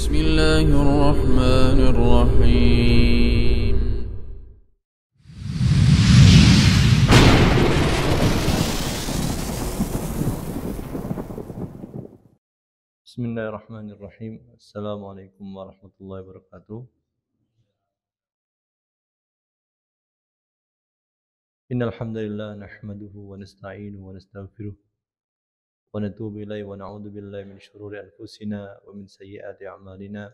بسم الله الرحمن الرحيم. Bismillahirrahmanirrahim. Assalamualaikum warahmatullahi wabarakatuh. Innal hamdalillah nahmaduhu wa nasta'inuhu wa nastaghfiruh wa natubu ilaihi wa na'udzu billahi min shururi anfusina wa min sayyiati a'malina.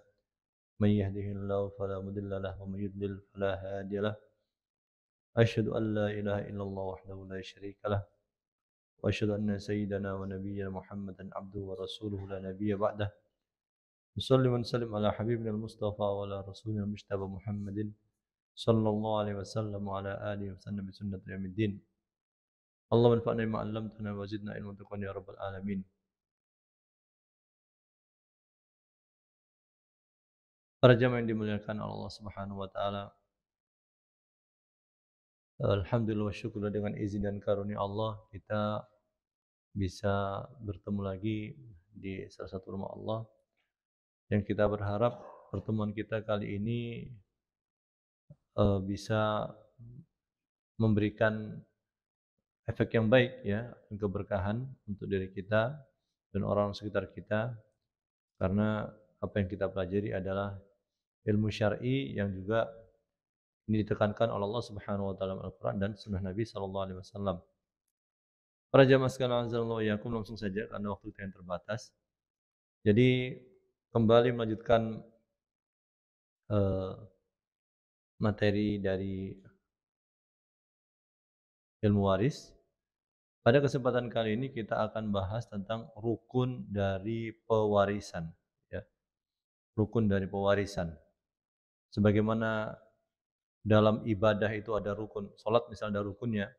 May yahdihillahu fala mudilla lahu wa may yudlil fala hadiya lahu. Asyhadu an la ilaha illallah wahdahu la syarika lahu wa asyhadu anna sayyidana wa nabiyyana Muhammadan abduhu wa rasuluhu la nabiyya ba'dahu. Nusalli wa nusallim ala habibina al-Mustafa wa ala rasulina al-Mujtaba Muhammadin sallallahu alaihi wasallam wa ala alihi wa sallam bi sunnati yaumiddin. Allahumma anfa'na bima 'allamtana wa zidna ilman tuqan ya rabbal alamin. Para jamaah yang dimuliakan Allah Subhanahu wa taala. Alhamdulillah wa syukur dengan izin dan karunia Allah kita bisa bertemu lagi di salah satu rumah Allah yang kita berharap pertemuan kita kali ini bisa memberikan efek yang baik ya, keberkahan untuk diri kita dan orang sekitar kita, karena apa yang kita pelajari adalah ilmu syar'i yang juga ini ditekankan oleh Allah Subhanahu wa taala dalam Al-Qur'an dan sunnah Nabi sallallahu alaihi wasallam. Para jamaah sekalian azallahu iyyakum, langsung saja karena waktu kita yang terbatas. Jadi kembali melanjutkan materi dari ilmu waris. Pada kesempatan kali ini kita akan bahas tentang rukun dari pewarisan ya. Rukun dari pewarisan. Sebagaimana dalam ibadah itu ada rukun, salat misalnya ada rukunnya,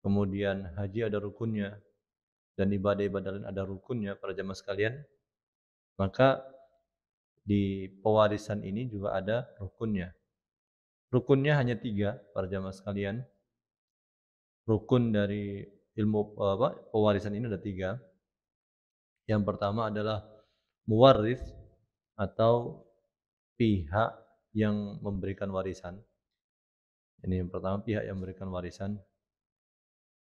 kemudian haji ada rukunnya, dan ibadah-ibadah lain ada rukunnya para jamaah sekalian, maka di pewarisan ini juga ada rukunnya. Rukunnya hanya 3 para jamaah sekalian. Rukun dari ilmu pewarisan ini ada 3. Yang pertama adalah muwarris atau pihak yang memberikan warisan. Ini yang pertama, pihak yang memberikan warisan.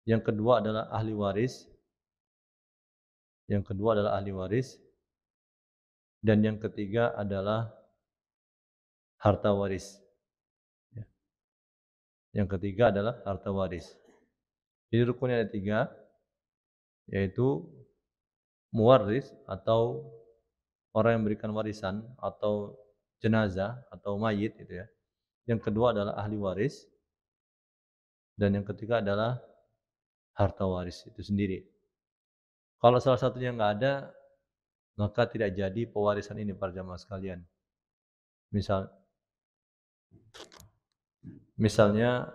Yang kedua adalah ahli waris. Yang kedua adalah ahli waris. Dan yang ketiga adalah harta waris. Yang ketiga adalah harta waris. Jadi rukunnya ada 3, yaitu muwarris atau orang yang memberikan warisan atau jenazah atau mayit itu ya. Yang kedua adalah ahli waris. Dan yang ketiga adalah harta waris itu sendiri. Kalau salah satunya nggak ada, maka tidak jadi pewarisan ini para jamaah sekalian. Misalnya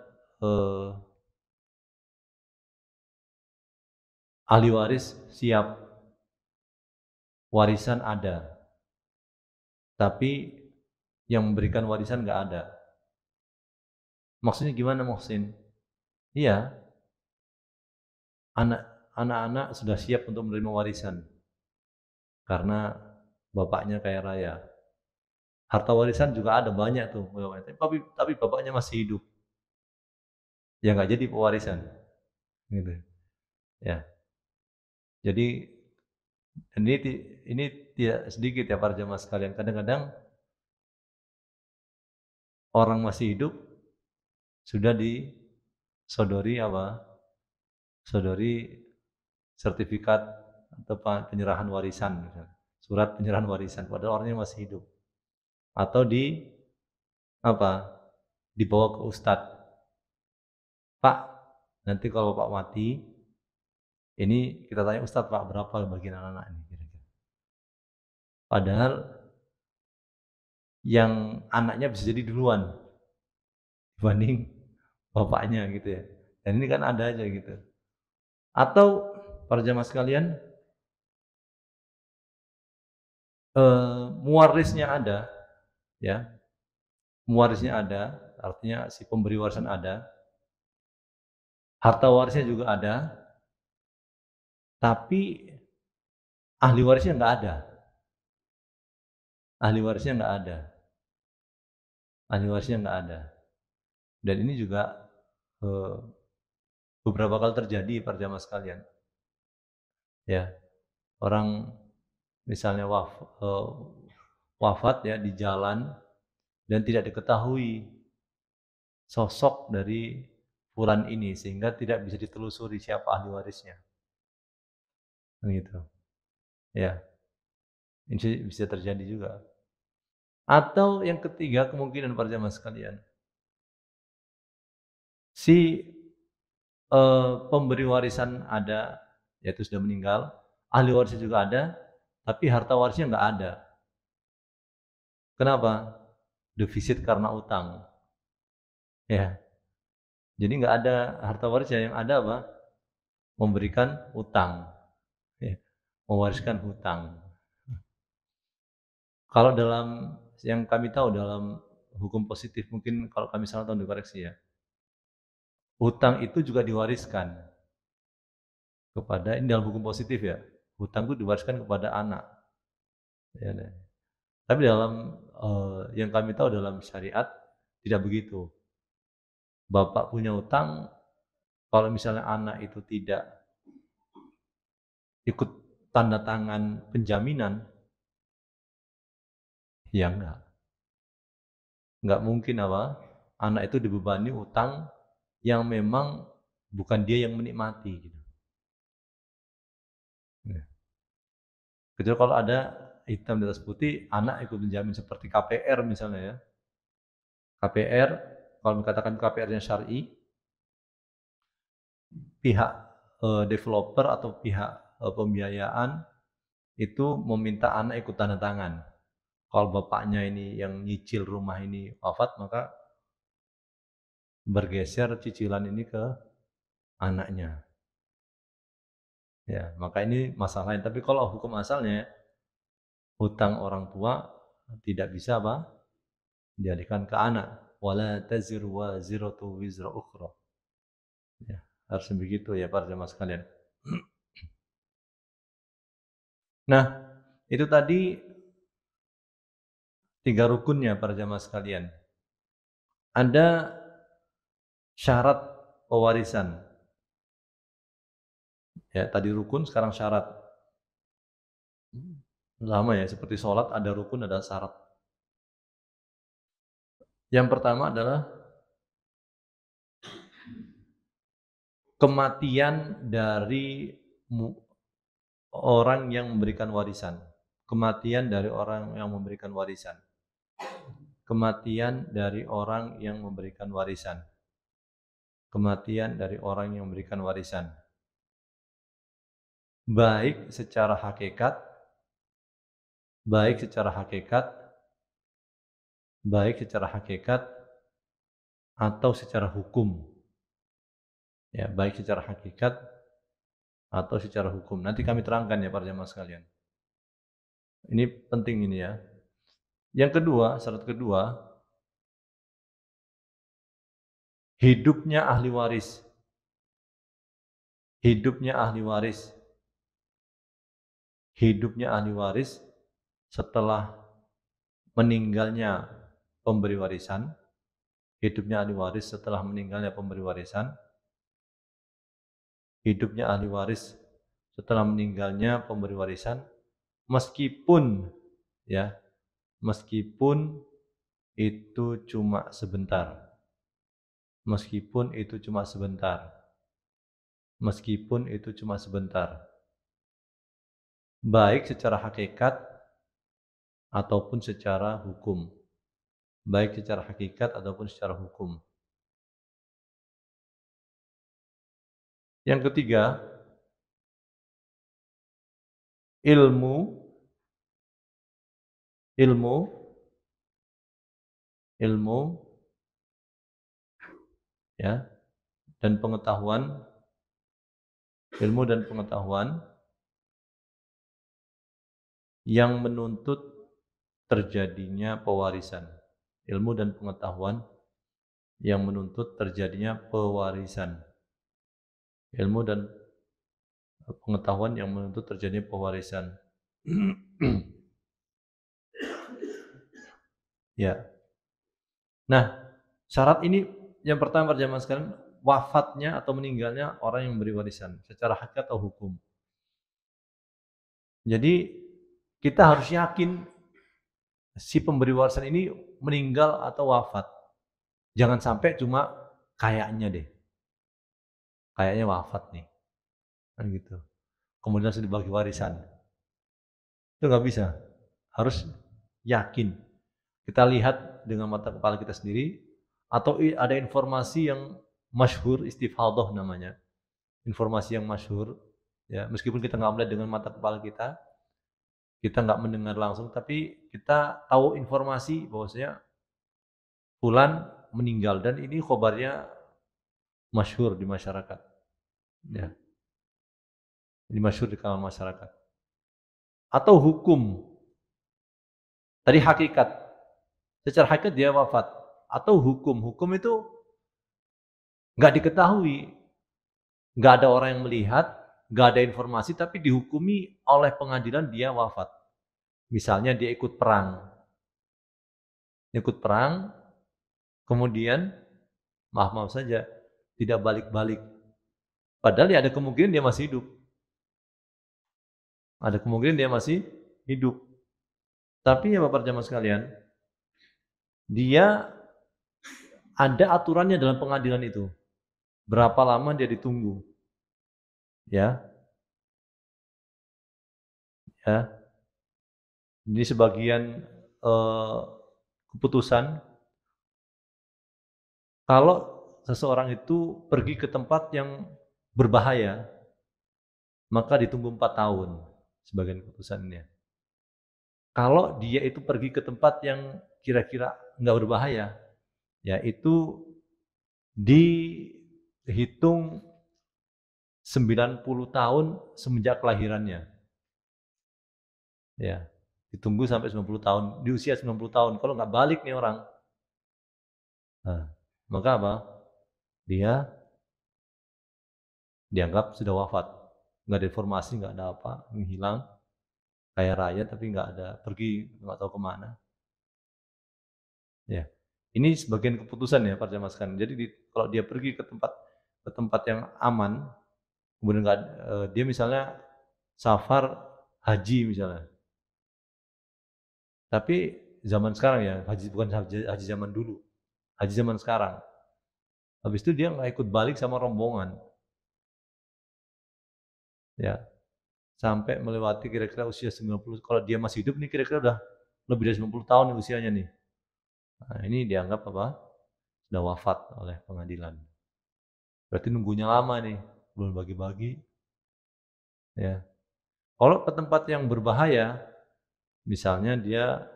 ahli waris siap, warisan ada, tapi yang memberikan warisan nggak ada. Maksudnya gimana, Muhsin? Iya, anak-anak sudah siap untuk menerima warisan karena bapaknya kaya raya. Harta warisan juga ada banyak tuh, tapi bapaknya masih hidup. Ya nggak jadi pewarisan, gitu. Ya, jadi ini tidak sedikit ya para jamaah sekalian. Kadang-kadang orang masih hidup sudah disodori sodori sertifikat atau penyerahan warisan, misalnya. Surat penyerahan warisan padahal orangnya masih hidup. Atau dibawa ke ustadz. Pak, nanti kalau Pak mati, ini kita tanya ustadz, Pak, berapa bagian anak-anak ini kira-kira. Padahal yang anaknya bisa jadi duluan dibanding bapaknya gitu ya. Dan ini kan ada aja gitu. Atau para jamaah sekalian, muwarisnya ada, ya, muwarisnya ada, artinya si pemberi warisan ada, harta warisnya juga ada, tapi ahli warisnya nggak ada. ahli warisnya nggak ada. Ahli warisnya nggak ada. Dan ini juga beberapa kali terjadi para jamaah sekalian. Ya, orang misalnya wafat ya di jalan dan tidak diketahui sosok dari fulan ini sehingga tidak bisa ditelusuri siapa ahli warisnya. Gitu. Ya, ini bisa terjadi juga. Atau yang ketiga kemungkinan para jamaah sekalian, si pemberi warisan ada, yaitu sudah meninggal, ahli warisnya juga ada, tapi harta warisnya nggak ada. Kenapa? Defisit karena utang. Ya, jadi nggak ada harta warisnya, yang ada apa? Memberikan utang, ya, mewariskan hutang. Kalau dalam yang kami tahu dalam hukum positif, mungkin kalau kami salah tahun dikoreksi ya, hutang itu juga diwariskan kepada, ini dalam hukum positif ya, hutang itu diwariskan kepada anak. Ya, tapi dalam yang kami tahu dalam syariat tidak begitu. Bapak punya hutang, kalau misalnya anak itu tidak ikut tanda tangan penjaminan, ya enggak mungkin apa anak itu dibebani utang yang memang bukan dia yang menikmati gitu. Ya. Kecuali kalau ada hitam di atas putih, anak ikut menjamin seperti KPR misalnya ya. KPR, kalau dikatakan KPR-nya syar'i, pihak developer atau pihak pembiayaan itu meminta anak ikut tanda tangan. Kalau bapaknya ini yang nyicil rumah ini wafat, maka bergeser cicilan ini ke anaknya. Ya, maka ini masalah lain. Tapi kalau hukum asalnya, hutang orang tua tidak bisa apa? Dialihkan ke anak. Wala taziru waziratu wizra ukhra. Ya, harus begitu ya para jemaah sekalian. Nah, itu tadi 3 rukunnya para jemaah sekalian. Ada syarat pewarisan. Ya, tadi rukun, sekarang syarat. Lama ya, seperti sholat ada rukun, ada syarat. Yang pertama adalah kematian dari orang yang memberikan warisan. Kematian dari orang yang memberikan warisan. Kematian dari orang yang memberikan warisan. Kematian dari orang yang memberikan warisan. Baik secara hakikat, baik secara hakikat, baik secara hakikat atau secara hukum. Ya, baik secara hakikat atau secara hukum. Nanti kami terangkan ya para jemaah sekalian. Ini penting ini ya. Yang kedua, syarat kedua, hidupnya ahli waris. Hidupnya ahli waris. Hidupnya ahli waris setelah meninggalnya pemberi warisan. Hidupnya ahli waris setelah meninggalnya pemberi warisan. Hidupnya ahli waris setelah meninggalnya pemberi warisan, meskipun ya, meskipun itu cuma sebentar. Meskipun itu cuma sebentar. Meskipun itu cuma sebentar. Baik secara hakikat ataupun secara hukum. Baik secara hakikat ataupun secara hukum. Yang ketiga, ilmu ya, dan pengetahuan, ilmu dan pengetahuan yang menuntut terjadinya pewarisan. Ilmu dan pengetahuan yang menuntut terjadinya pewarisan. Ilmu dan pengetahuan yang menuntut terjadinya pewarisan. Ya. Nah, syarat ini yang pertama pada zaman sekarang wafatnya atau meninggalnya orang yang memberi warisan secara hakikat atau hukum. Jadi kita harus yakin si pemberi warisan ini meninggal atau wafat. Jangan sampai cuma kayaknya deh. Kayaknya wafat nih. Kan gitu. Kemudian sudah dibagi warisan. Itu nggak bisa. Harus yakin. Kita lihat dengan mata kepala kita sendiri atau ada informasi yang masyhur, istifhadah namanya. Informasi yang masyhur, ya, meskipun kita nggak melihat dengan mata kepala kita nggak mendengar langsung, tapi kita tahu informasi bahwasanya fulan meninggal dan ini khobarnya masyhur di masyarakat, ya, ini masyhur di kalangan masyarakat. Atau hukum, tadi hakikat, secara hakikat dia wafat. Atau hukum itu nggak diketahui, nggak ada orang yang melihat, nggak ada informasi, tapi dihukumi oleh pengadilan dia wafat. Misalnya dia ikut perang, kemudian maaf saja tidak balik-balik. Padahal ya ada kemungkinan dia masih hidup. Ada kemungkinan dia masih hidup. Tapi ya Bapak jamaah sekalian, dia ada aturannya dalam pengadilan itu. Berapa lama dia ditunggu. Ya. Ya. Ini sebagian keputusan kalau seseorang itu pergi ke tempat yang berbahaya, maka ditunggu 4 tahun sebagian keputusannya. Kalau dia itu pergi ke tempat yang kira-kira nggak berbahaya, yaitu dihitung 90 tahun semenjak kelahirannya. Ya, ditunggu sampai 90 tahun, di usia 90 tahun. Kalau nggak balik nih orang, nah, maka apa? Dia dianggap sudah wafat. Nggak ada informasi, nggak ada apa, menghilang. Kaya raya tapi nggak ada, pergi nggak tahu kemana. Ya, ini sebagian keputusan ya para jamaah sekalian. Jadi kalau dia pergi ke tempat yang aman, kemudian dia misalnya safar haji misalnya. Tapi zaman sekarang ya, haji bukan haji zaman dulu, haji zaman sekarang. Habis itu dia nggak ikut balik sama rombongan, ya, sampai melewati kira-kira usia 90. Kalau dia masih hidup nih kira-kira udah lebih dari 90 tahun usianya nih. Nah, ini dianggap apa? Sudah wafat oleh pengadilan. Berarti nunggunya lama nih, belum bagi-bagi. Ya. Kalau ke tempat yang berbahaya, misalnya dia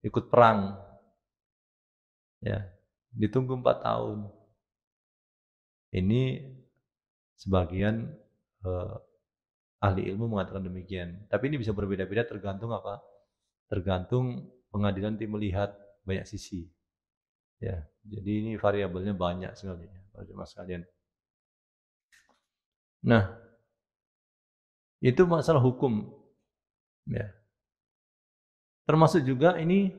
ikut perang, ya, ditunggu 4 tahun. Ini sebagian ahli ilmu mengatakan demikian. Tapi ini bisa berbeda-beda tergantung apa? Tergantung pengadilan nanti melihat banyak sisi. Ya, jadi ini variabelnya banyak sekali ya, para jemaah sekalian. Nah, itu masalah hukum. Ya. Termasuk juga ini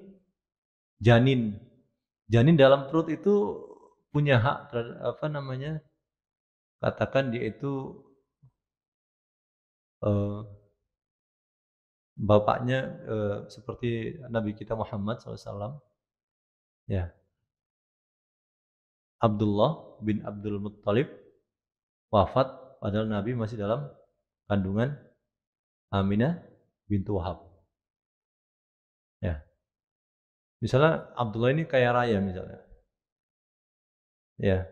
janin. Janin dalam perut itu punya hak terhadap katakan dia itu bapaknya seperti Nabi kita Muhammad SAW, ya, Abdullah bin Abdul Muttalib wafat padahal Nabi masih dalam kandungan Aminah bintu Wahab. Ya, misalnya Abdullah ini kaya raya misalnya, ya,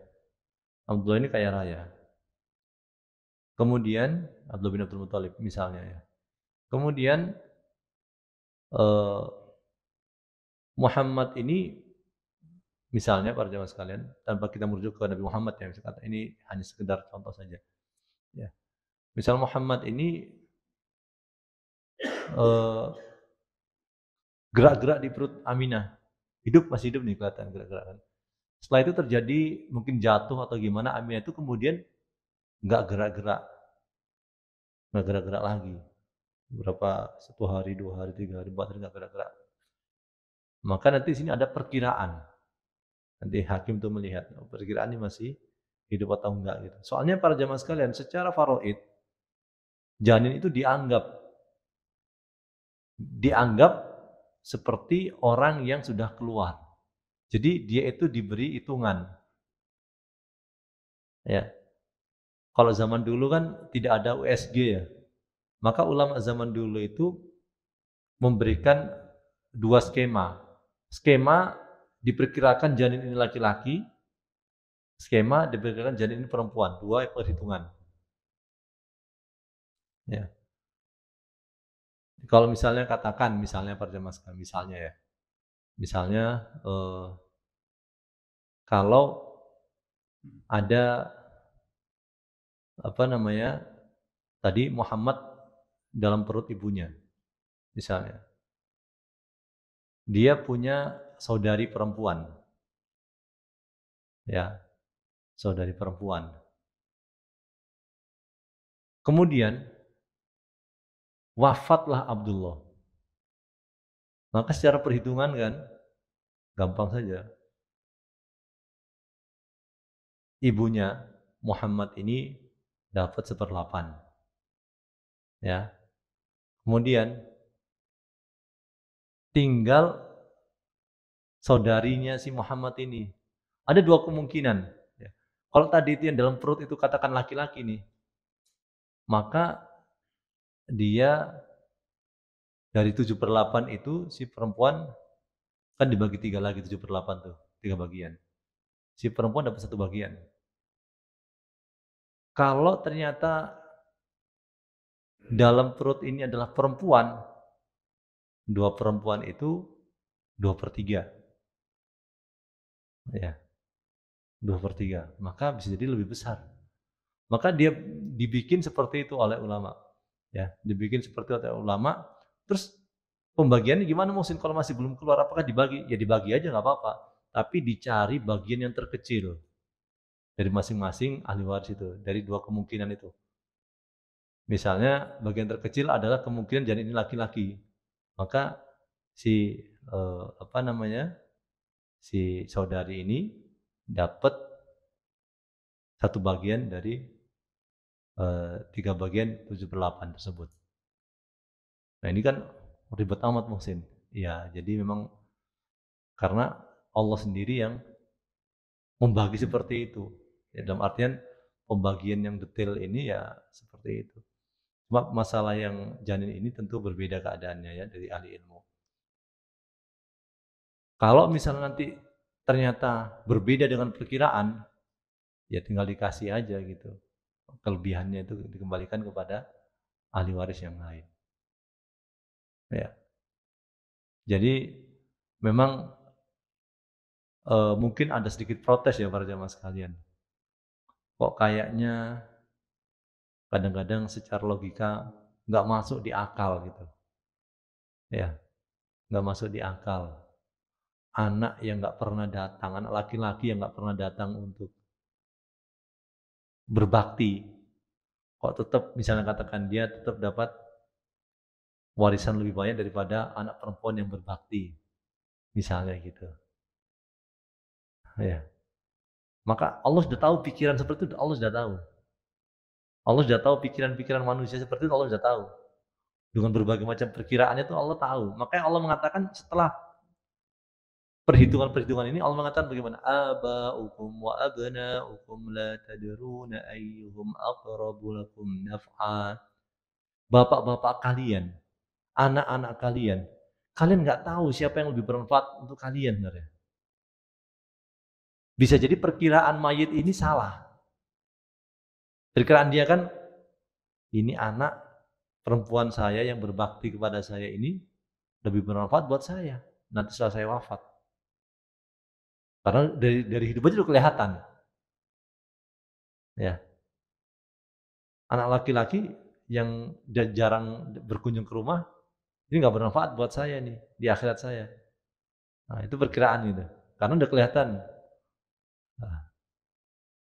Abdullah ini kaya raya. Kemudian Abdullah bin Abdul Muttalib misalnya ya. Kemudian Muhammad ini misalnya para jemaah sekalian, tanpa kita merujuk ke Nabi Muhammad ya, misalnya ini hanya sekedar contoh saja. Ya. Misal Muhammad ini gerak-gerak di perut Aminah, masih hidup nih kelihatan gerak-gerakan. Setelah itu terjadi mungkin jatuh atau gimana, Aminah itu kemudian nggak gerak-gerak lagi. berapa, 1 hari, 2 hari, 3 hari, 4 hari nggak gerak-gerak. Maka nanti sini ada perkiraan. Nanti hakim tuh melihat perkiraan ini masih hidup atau enggak gitu. Soalnya para jamaah sekalian, secara faraid janin itu dianggap seperti orang yang sudah keluar. Jadi dia itu diberi hitungan. Ya. Kalau zaman dulu kan tidak ada USG ya. Maka ulama zaman dulu itu memberikan 2 skema. Skema diperkirakan janin ini laki-laki, skema diperkirakan janin ini perempuan, 2 perhitungan. Ya. Kalau misalnya katakan, misalnya para jamaah sekalian, misalnya ya, misalnya kalau ada apa namanya tadi Muhammad dalam perut ibunya, misalnya, dia punya saudari perempuan, ya, saudari perempuan. Kemudian wafatlah Abdullah. Maka secara perhitungan kan gampang saja. Ibunya Muhammad ini dapat 1/8. Ya. Kemudian tinggal saudarinya si Muhammad ini. Ada 2 kemungkinan. Ya. Kalau tadi itu yang dalam perut itu katakan laki-laki nih, maka dia dari 7/8 itu si perempuan kan dibagi 3 lagi, 7/8 tuh, 3 bagian. Si perempuan dapat 1 bagian. Kalau ternyata dalam perut ini adalah perempuan, 2 perempuan itu 2/3. Ya, 2/3. Maka bisa jadi lebih besar. Maka dia dibikin seperti itu oleh ulama. Ya, dibikin seperti itu oleh ulama. Terus pembagiannya gimana Muhsin kalau masih belum keluar? Apakah dibagi? Ya dibagi aja nggak apa-apa. Tapi dicari bagian yang terkecil dari masing-masing ahli waris itu, dari 2 kemungkinan itu. Misalnya bagian terkecil adalah kemungkinan janin ini laki-laki. Maka si apa namanya? Si saudari ini dapat 1 bagian dari 3 bagian 7/8 tersebut. Nah ini kan ribet amat Muhsin. Ya, jadi memang karena Allah sendiri yang membagi seperti itu. Ya, dalam artian pembagian yang detail ini ya seperti itu. Cuma masalah yang janin ini tentu berbeda keadaannya ya dari ahli ilmu. Kalau misalnya nanti ternyata berbeda dengan perkiraan, ya tinggal dikasih aja gitu. Kelebihannya itu dikembalikan kepada ahli waris yang lain. Ya. Jadi memang mungkin ada sedikit protes ya para jamaah sekalian. Kok kayaknya kadang-kadang secara logika nggak masuk di akal gitu. Ya, nggak masuk di akal. Anak yang nggak pernah datang, anak laki-laki yang nggak pernah datang untuk berbakti, kok tetap misalnya katakan dia tetap dapat warisan lebih banyak daripada anak perempuan yang berbakti, misalnya gitu. Ya, maka Allah sudah tahu pikiran seperti itu, Allah sudah tahu. Allah sudah tahu pikiran-pikiran manusia seperti itu, Allah sudah tahu. Dengan berbagai macam perkiraannya itu Allah tahu. Makanya Allah mengatakan setelah perhitungan-perhitungan ini Allah mengatakan bagaimana? Aba'ukum wa abna'ukum la tadruna ayyuhum aqrabu lakum naf'a. Bapak-bapak kalian, anak-anak kalian, kalian nggak tahu siapa yang lebih bermanfaat untuk kalian sebenarnya. Bisa jadi perkiraan mayit ini salah. Perkiraan dia kan ini anak perempuan saya yang berbakti kepada saya ini lebih bermanfaat buat saya nanti setelah saya wafat. Karena dari hidup aja udah kelihatan. Ya. Anak laki-laki yang jarang berkunjung ke rumah, ini nggak bermanfaat buat saya nih di akhirat saya. Nah, itu perkiraan gitu. Karena udah kelihatan. Nah,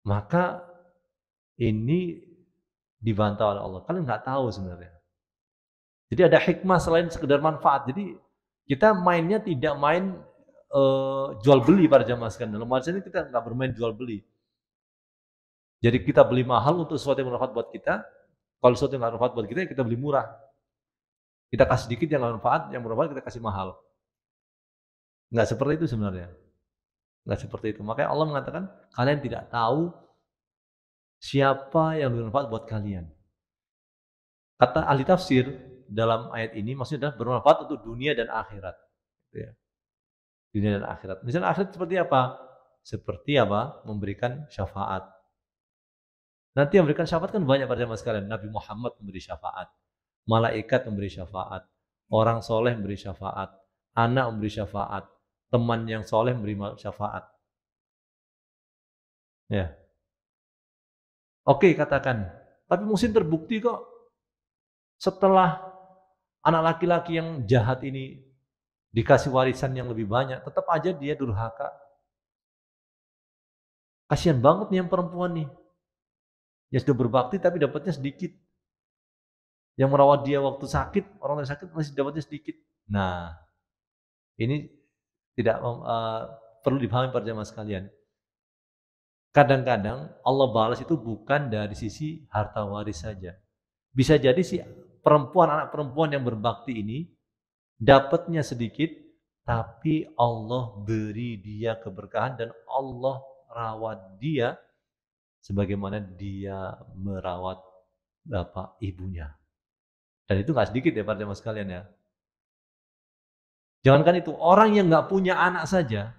maka ini dibantah oleh Allah. Kalian nggak tahu sebenarnya. Jadi ada hikmah selain sekedar manfaat. Jadi kita mainnya tidak main jual beli para jamaah sekalian. Dalam arti ini kita nggak bermain jual beli. Jadi kita beli mahal untuk sesuatu yang bermanfaat buat kita. Kalau sesuatu yang nggak bermanfaat buat kita, kita beli murah. Kita kasih sedikit yang nggak bermanfaat, yang bermanfaat kita kasih mahal. Nggak seperti itu sebenarnya. Nggak seperti itu. Makanya Allah mengatakan kalian tidak tahu siapa yang bermanfaat buat kalian. Kata ahli tafsir dalam ayat ini maksudnya adalah bermanfaat untuk dunia dan akhirat. Ya. Dunia dan akhirat. Misalnya akhirat seperti apa? Seperti apa? Memberikan syafaat. Nanti yang memberikan syafaat kan banyak pada jamaah sekalian. Nabi Muhammad memberi syafaat. Malaikat memberi syafaat. Orang soleh memberi syafaat. Anak memberi syafaat. Teman yang soleh memberi syafaat. Ya. Oke, katakan. Tapi mungkin terbukti kok setelah anak laki-laki yang jahat ini dikasih warisan yang lebih banyak, tetap aja dia durhaka. Kasihan banget nih yang perempuan nih. Ya sudah berbakti tapi dapatnya sedikit. Yang merawat dia waktu sakit, orang yang sakit masih dapatnya sedikit. Nah, ini tidak perlu dipahami para jamaah sekalian. Kadang-kadang Allah balas itu bukan dari sisi harta waris saja. Bisa jadi si perempuan, anak perempuan yang berbakti ini dapatnya sedikit, tapi Allah beri dia keberkahan dan Allah rawat dia sebagaimana dia merawat bapak ibunya. Dan itu nggak sedikit ya para jemaah sekalian ya. Jangankan itu, orang yang nggak punya anak saja,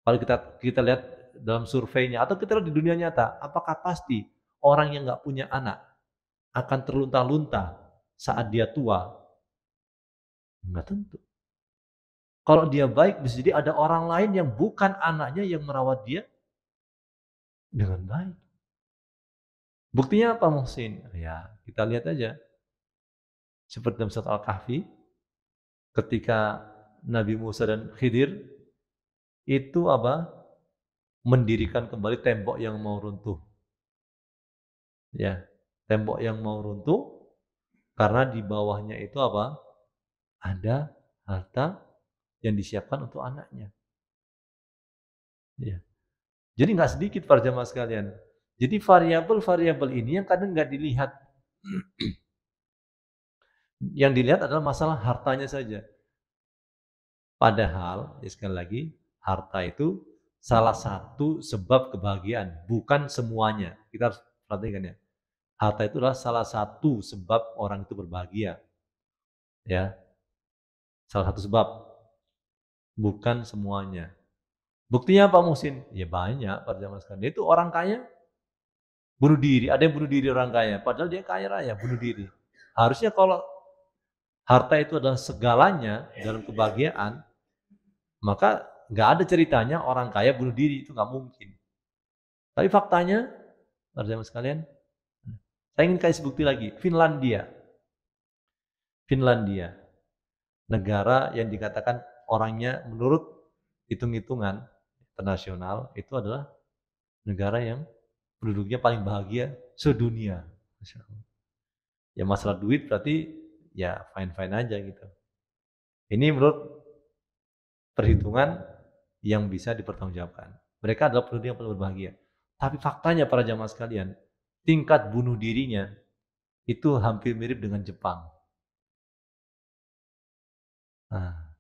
kalau kita lihat dalam surveinya atau kita lihat di dunia nyata, apakah pasti orang yang nggak punya anak akan terlunta-lunta saat dia tua? Nggak tentu. Kalau dia baik, bisa jadi ada orang lain yang bukan anaknya yang merawat dia dengan baik. Buktinya apa Muhsin? Ya, kita lihat aja. Seperti dalam surat Al-Kahfi, ketika Nabi Musa dan Khidir itu apa? Mendirikan kembali tembok yang mau runtuh. Ya, tembok yang mau runtuh karena di bawahnya itu apa? Ada harta yang disiapkan untuk anaknya. Ya. Jadi nggak sedikit para jamaah sekalian. Jadi variabel-variabel ini yang kadang nggak dilihat. Yang dilihat adalah masalah hartanya saja. Padahal, ya sekali lagi, harta itu salah satu sebab kebahagiaan, bukan semuanya. Kita harus perhatikan ya. Harta itu adalah salah satu sebab orang itu berbahagia. Ya. Salah satu sebab, bukan semuanya. Buktinya Pak Muhsin? Ya banyak pada zaman sekarang. Itu orang kaya bunuh diri, ada yang bunuh diri orang kaya, padahal dia kaya raya, bunuh diri. Harusnya kalau harta itu adalah segalanya dalam kebahagiaan, maka nggak ada ceritanya orang kaya bunuh diri, itu nggak mungkin. Tapi faktanya, para jamaah sekalian, saya ingin kasih bukti lagi. Finlandia, negara yang dikatakan orangnya menurut hitung-hitungan internasional itu adalah negara yang penduduknya paling bahagia sedunia. Ya masalah duit berarti ya fine-fine aja gitu. Ini menurut perhitungan yang bisa dipertanggungjawabkan. Mereka adalah penduduk yang paling berbahagia. Tapi faktanya para jamaah sekalian, tingkat bunuh dirinya itu hampir mirip dengan Jepang. Nah,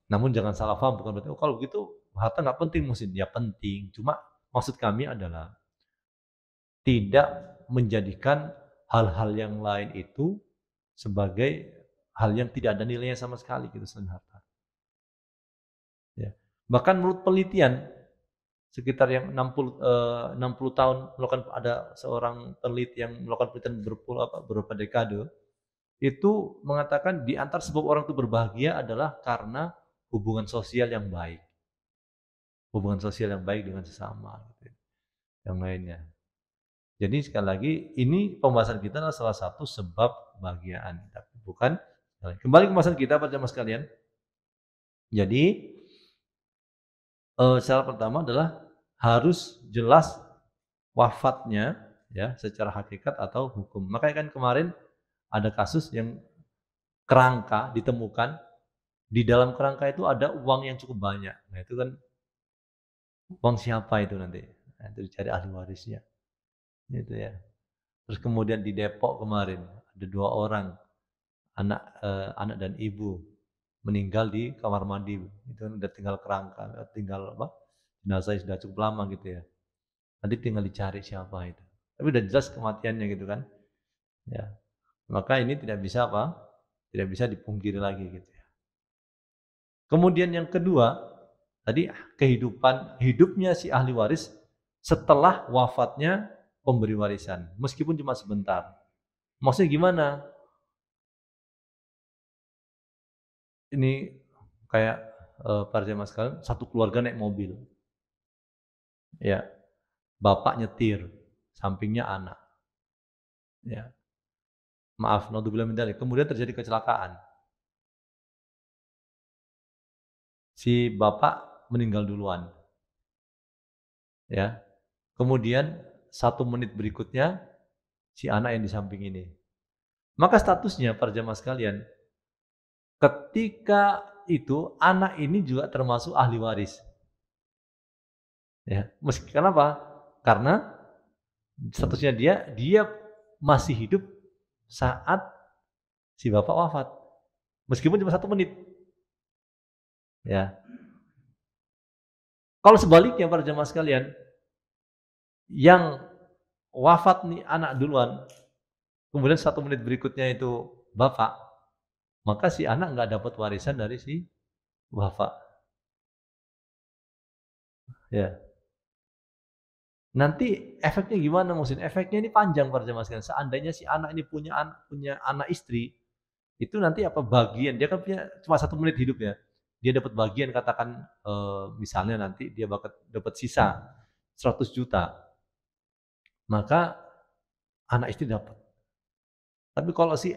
namun jangan salah paham, bukan berarti kalau begitu harta nggak penting Muhsin. Ya penting, cuma maksud kami adalah tidak menjadikan hal-hal yang lain itu sebagai hal yang tidak ada nilainya sama sekali gitu selain harta. Ya. Bahkan menurut penelitian sekitar yang 60 tahun melakukan, ada seorang peneliti yang melakukan penelitian beberapa dekade itu mengatakan di antara sebab orang itu berbahagia adalah karena hubungan sosial yang baik. Hubungan sosial yang baik dengan sesama gitu. Yang lainnya. Jadi sekali lagi ini pembahasan kita adalah salah satu sebab kebahagiaan, tapi bukan. Kembali ke pembahasan kita pada jamaah sekalian. Jadi syarat pertama adalah harus jelas wafatnya, ya, secara hakikat atau hukum. Makanya kan kemarin ada kasus yang kerangka ditemukan, di dalam kerangka itu ada uang yang cukup banyak. Nah, itu kan uang siapa itu nanti? Nah, itu dicari ahli warisnya. Gitu ya. Terus kemudian di Depok kemarin ada 2 orang anak dan ibu meninggal di kamar mandi. Itu kan udah tinggal kerangka, tinggal apa? Jenazahnya sudah cukup lama gitu ya. Nanti tinggal dicari siapa itu. Tapi udah jelas kematiannya gitu kan. Ya. Maka ini tidak bisa apa? Tidak bisa dipungkiri lagi gitu ya. Kemudian yang kedua, tadi hidupnya si ahli waris setelah wafatnya pemberi warisan, meskipun cuma sebentar. Maksudnya gimana? Ini kayak para jemaah sekalian, satu keluarga naik mobil. Ya, bapak nyetir, sampingnya anak. Ya. Maaf, naudzubillah min dzalik. Kemudian terjadi kecelakaan. Si bapak meninggal duluan. Ya. Kemudian 1 menit berikutnya si anak yang di samping ini. Maka statusnya para jemaah sekalian, ketika itu anak ini juga termasuk ahli waris. Ya, kenapa? Karena statusnya dia masih hidup saat si bapak wafat. Meskipun cuma 1 menit. Ya. Kalau sebaliknya para jemaah sekalian, yang wafat nih anak duluan, kemudian 1 menit berikutnya itu bapak, maka si anak nggak dapat warisan dari si bapak. Ya. Nanti efeknya gimana Musin? Efeknya ini panjang para jemaah sekalian. Seandainya si anak ini punya anak istri, itu nanti apa bagian? Dia kan punya cuma 1 menit hidup ya. Dia dapat bagian katakan misalnya nanti dia dapat sisa 100 juta. Maka anak istri dapat. Tapi kalau si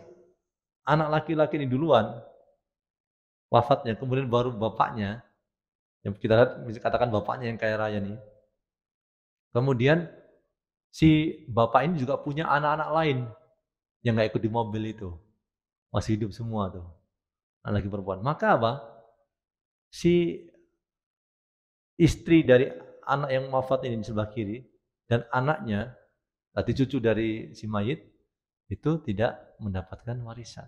anak laki-laki ini duluan wafatnya, kemudian baru bapaknya, yang kita lihat bisa katakan bapaknya yang kaya raya nih. Kemudian si bapak ini juga punya anak-anak lain yang nggak ikut di mobil itu, masih hidup semua tuh, anak laki perempuan. Maka apa? Si istri dari anak yang wafat ini di sebelah kiri dan anaknya, tadi cucu dari si mayit itu tidak mendapatkan warisan.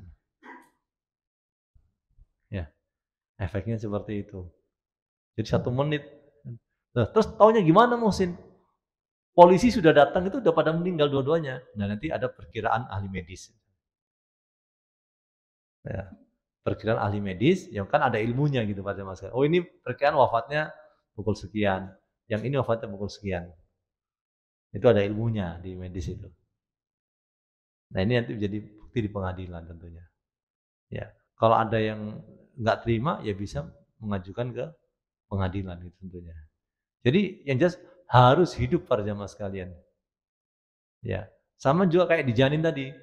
Ya, efeknya seperti itu. Jadi 1 menit. Nah, terus taunya gimana Muhsin? Polisi sudah datang itu udah pada meninggal dua-duanya. Nah, nanti ada perkiraan ahli medis. Ya, perkiraan ahli medis, yang kan ada ilmunya gitu Pak Mas. Oh ini perkiraan wafatnya pukul sekian, yang ini wafatnya pukul sekian. Itu ada ilmunya di medis itu. Nah ini nanti menjadi bukti di pengadilan tentunya. Ya, kalau ada yang nggak terima ya bisa mengajukan ke pengadilan gitu tentunya. Jadi yang jelas harus hidup para jamaah sekalian. Ya, sama juga kayak di janin tadi,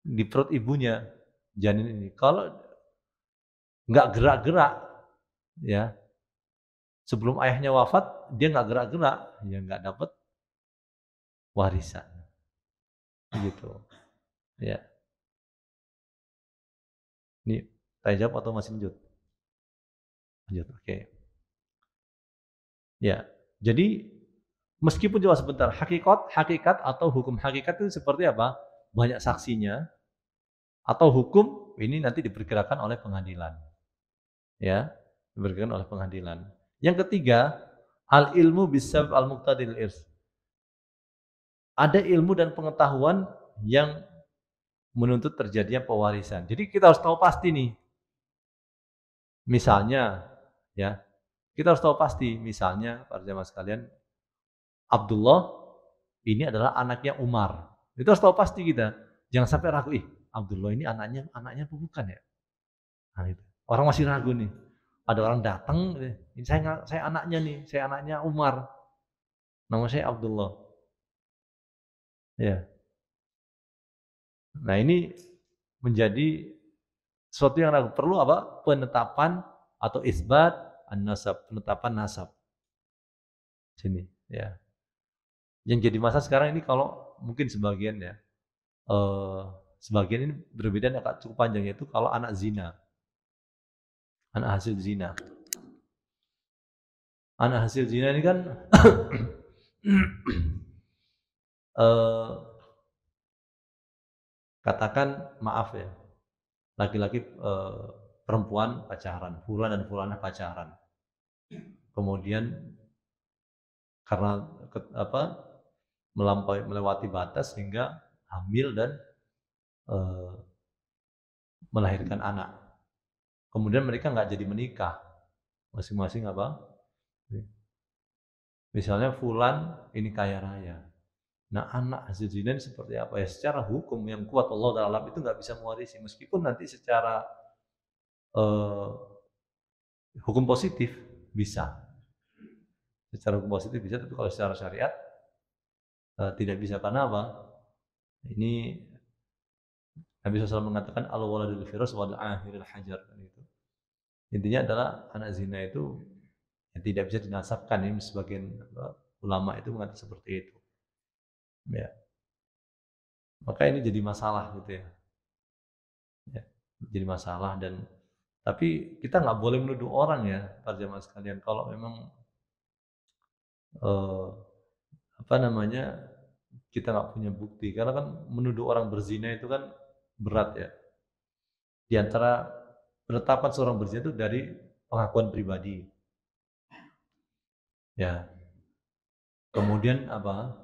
di perut ibunya janin ini. Kalau nggak gerak-gerak, ya sebelum ayahnya wafat dia nggak gerak-gerak, ya nggak dapat warisan. Gitu. Ya. Ini tanya jawab atau masih lanjut? Lanjut, oke. Ya, jadi meskipun cuma sebentar, hakikat atau hukum hakikat itu seperti apa? Banyak saksinya, atau hukum ini nanti diperkirakan oleh pengadilan. Ya, diperkirakan oleh pengadilan. Yang ketiga, al-ilmu bisab al-muqtadil irs. Ada ilmu dan pengetahuan yang menuntut terjadinya pewarisan. Jadi kita harus tahu pasti nih. Misalnya, ya, kita harus tahu pasti. Misalnya, para jamaah sekalian, Abdullah ini adalah anaknya Umar. Itu harus tahu pasti kita. Jangan sampai ragu, Abdullah ini anaknya apa bukan ya? Nah, itu. Orang masih ragu nih. Ada orang datang, ini saya anaknya nih, saya anaknya Umar. Nama saya Abdullah. Ya. Nah, ini menjadi sesuatu yang ragu. Perlu apa? Penetapan atau isbat an-nasab, penetapan nasab. Sini, ya. Yang jadi masalah sekarang ini kalau mungkin sebagian ya, sebagian ini berbeda agak cukup panjang, yaitu kalau anak zina, anak hasil zina. Anak hasil zina ini kan katakan maaf ya, laki-laki perempuan pacaran, fulan dan fulana pacaran. Kemudian karena melewati batas sehingga hamil dan melahirkan anak. Kemudian mereka nggak jadi menikah, masing-masing apa? Misalnya fulan ini kaya raya. Nah, anak hasil zina ini seperti apa ya? Secara hukum yang kuat Allah dalam itu nggak bisa mewarisi, meskipun nanti secara hukum positif bisa. Secara hukum positif bisa, tapi kalau secara syariat tidak bisa. Karena apa? Ini Nabi SAW mengatakan al-waladul firus wal akhiril hajar, itu. Intinya adalah anak zina itu ya, tidak bisa dinasabkan. Ini sebagian ulama itu mengatakan seperti itu. Ya. Maka ini jadi masalah gitu ya. Ya, jadi masalah. Dan tapi kita nggak boleh menuduh orang ya, para jamaah sekalian, kalau memang kita nggak punya bukti. Karena kan menuduh orang berzina itu kan berat ya. Di antara penetapan seorang berzina itu dari pengakuan pribadi. Ya. Kemudian apa?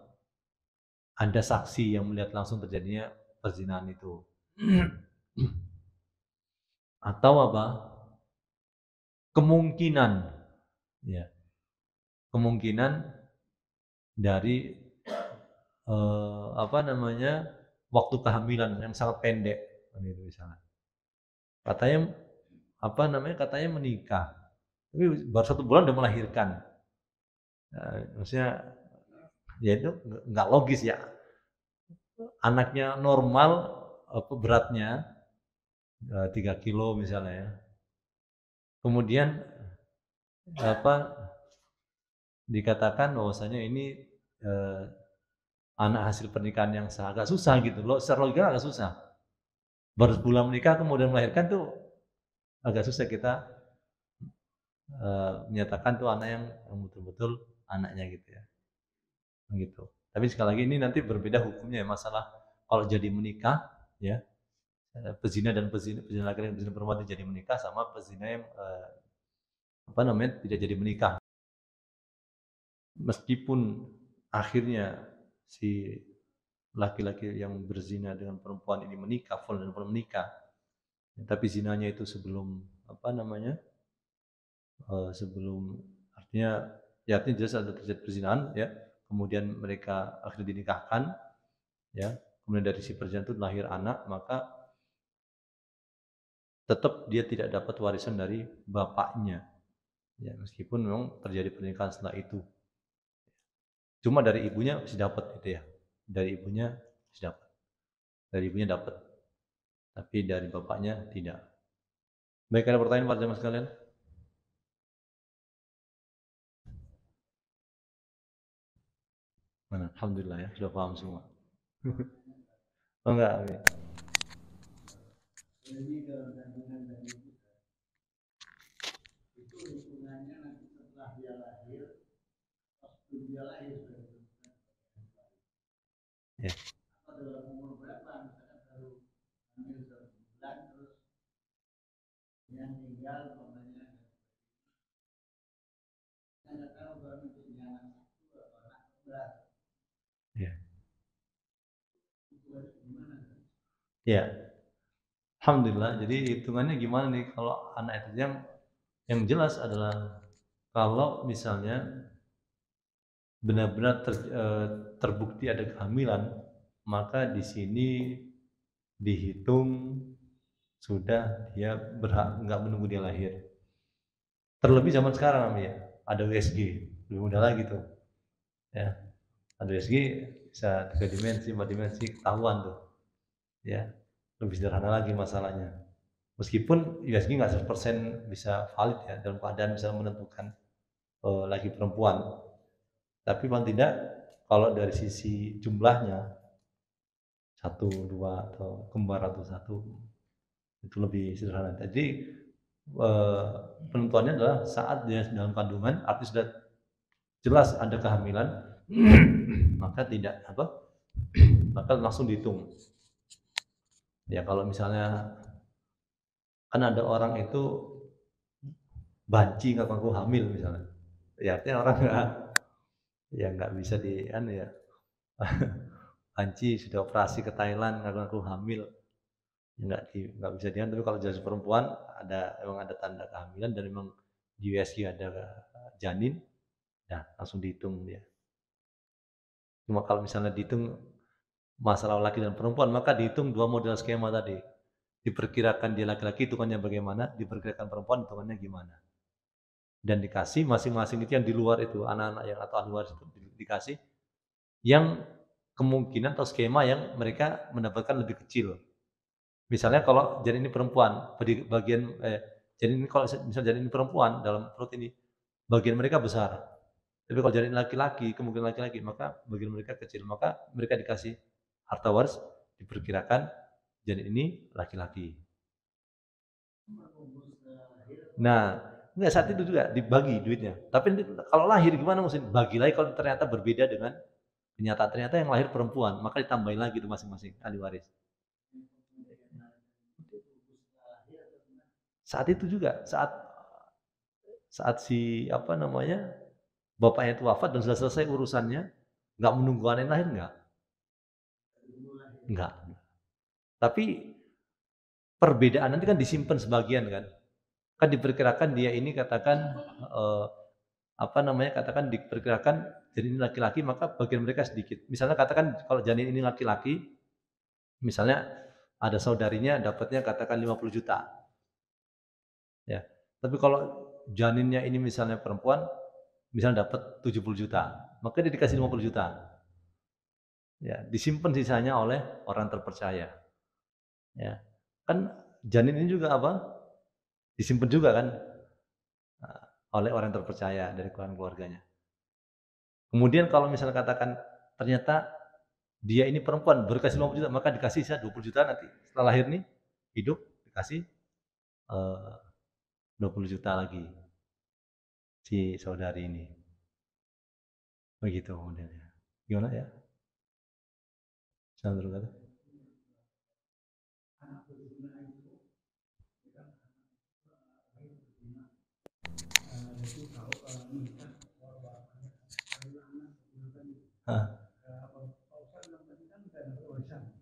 Ada saksi yang melihat langsung terjadinya perzinahan itu. Atau apa? Kemungkinan ya. Kemungkinan dari waktu kehamilan yang sangat pendek, itu misalnya. Katanya menikah, tapi baru 1 bulan udah melahirkan. Maksudnya ya itu nggak logis ya. Anaknya normal beratnya 3 kilo misalnya ya. Kemudian dikatakan bahwasanya ini anak hasil pernikahan yang agak susah gitu loh, secara logika agak susah. Baru sebulan menikah kemudian melahirkan tuh agak susah kita menyatakan tuh anak yang betul-betul anaknya gitu ya. Gitu. Tapi sekali lagi ini nanti berbeda hukumnya ya, masalah kalau jadi menikah ya, pezina laki-laki dan pezina perempuan jadi menikah sama pezina yang tidak jadi menikah. Meskipun akhirnya si laki-laki yang berzina dengan perempuan ini menikah, full dan belum menikah, tapi zinanya itu sebelum sebelum artinya jelas ada terjadi perzinahan ya, kemudian mereka akhirnya dinikahkan ya, kemudian dari si perzinahan itu lahir anak, maka tetap dia tidak dapat warisan dari bapaknya ya, meskipun memang terjadi pernikahan setelah itu. Cuma dari ibunya masih dapat gitu ya, dari ibunya masih dapat, dari ibunya dapat, tapi dari bapaknya tidak. Baik, ada pertanyaan para jamaah sekalian? Mana? Alhamdulillah ya, sudah paham semua. Oh enggak, okay. Itu hitungannya nanti setelah dia lahir, pas dia lahir ya. Apa dalam umur berapa? Misalkan baru hamil 1 bulan terus yang tinggal namanya nggak tahu baru punya anak 1 atau anak berat. Ya. Ya. Alhamdulillah. Jadi hitungannya gimana nih kalau anak itu yang jelas adalah kalau misalnya benar-benar terbukti ada kehamilan, maka di sini dihitung sudah dia berhak, nggak menunggu dia lahir. Terlebih zaman sekarang ya, ada USG, lebih mudah lagi tuh. Ya, ada USG bisa 3 dimensi, 4 dimensi, ketahuan tuh. Ya, lebih sederhana lagi masalahnya. Meskipun USG nggak 100% bisa valid ya dalam keadaan bisa menentukan laki perempuan. Tapi paling tidak Kalau dari sisi jumlahnya, 1, 2, atau kembar atau satu, itu lebih sederhana. Jadi penentuannya adalah saat dia dalam kandungan, artinya sudah jelas ada kehamilan, maka tidak apa, maka langsung dihitung. Ya kalau misalnya kan ada orang itu banci ngaku hamil misalnya, ya artinya orang nggak bisa ya banci sudah operasi ke Thailand ngaku hamil, nggak bisa dian. Tapi kalau jelas perempuan emang ada tanda kehamilan dan memang di USG ada janin, ya langsung dihitung dia. Cuma kalau misalnya dihitung masalah laki dan perempuan, maka dihitung dua model skema tadi. Diperkirakan dia laki-laki hitungannya bagaimana, diperkirakan perempuan hitungannya gimana. Dan dikasih masing-masing itu yang di luar itu, anak-anak yang atau ahli waris itu dikasih yang kemungkinan atau skema yang mereka mendapatkan lebih kecil. Misalnya kalau janin ini perempuan, bagian janin ini kalau misalnya janin ini perempuan dalam perut ini, bagian mereka besar. Tapi kalau janin laki-laki, kemungkinan laki-laki, maka bagian mereka kecil. Maka mereka dikasih harta waris, diperkirakan janin ini laki-laki. Nah, enggak, saat itu juga dibagi duitnya. Tapi kalau lahir gimana mesti bagi lagi kalau ternyata berbeda dengan kenyataan. Ternyata yang lahir perempuan, maka ditambahin lagi itu masing-masing ahli waris. Saat itu juga, saat si apa namanya bapaknya itu wafat dan sudah selesai urusannya, nggak menunggu anak lahir, nggak. Tapi perbedaan nanti kan disimpan sebagian kan diperkirakan dia ini katakan apa namanya, katakan diperkirakan janin ini laki-laki, maka bagian mereka sedikit. Misalnya katakan kalau janin ini laki-laki, misalnya ada saudarinya dapatnya katakan 50 juta. Ya. Tapi kalau janinnya ini misalnya perempuan, misalnya dapat 70 juta, maka dia dikasih 50 juta. Ya, disimpan sisanya oleh orang terpercaya. Ya. Kan janin ini juga apa? Disimpan juga kan oleh orang terpercaya dari keluarganya. Kemudian kalau misalnya katakan ternyata dia ini perempuan berkasih 50 juta, maka dikasih sisa 20 juta nanti setelah lahir nih hidup dikasih 20 juta lagi si saudari ini. Begitu modelnya. Gimana ya? Saya kata.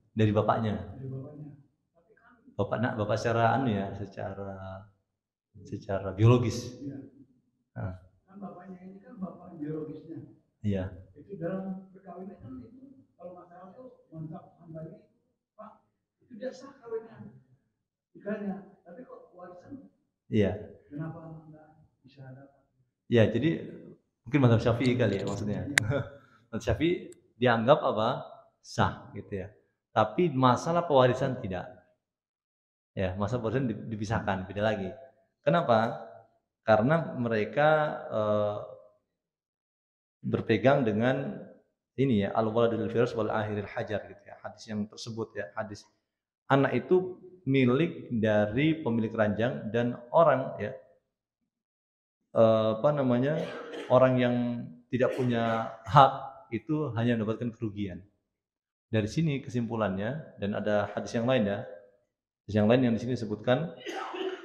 Dari bapaknya. Bapak secara secara biologis. Kan bapaknya ini kan bapak biologisnya. Iya. Itu dalam perkawinan kan itu kalau masalah itu mantap hambanya Pak, itu dia sah kawinnya. Ikannya, tapi kok warisan? Iya. Kenapa enggak bisa dapat? Ya, jadi mungkin mazhab Syafi'i kali ya maksudnya. Mazhab Syafi'i dianggap apa? Sah gitu ya. Tapi masalah pewarisan tidak. Ya, masalah pewarisan dipisahkan, beda lagi. Kenapa? Karena mereka berpegang dengan ini ya, al-waladul firus wal akhiril hajar gitu ya. Hadis yang tersebut ya, hadis anak itu milik dari pemilik ranjang dan orang ya apa namanya, orang yang tidak punya hak itu hanya mendapatkan kerugian. Dari sini kesimpulannya, dan ada hadis yang lain ya. Hadis yang lain yang di sini disebutkan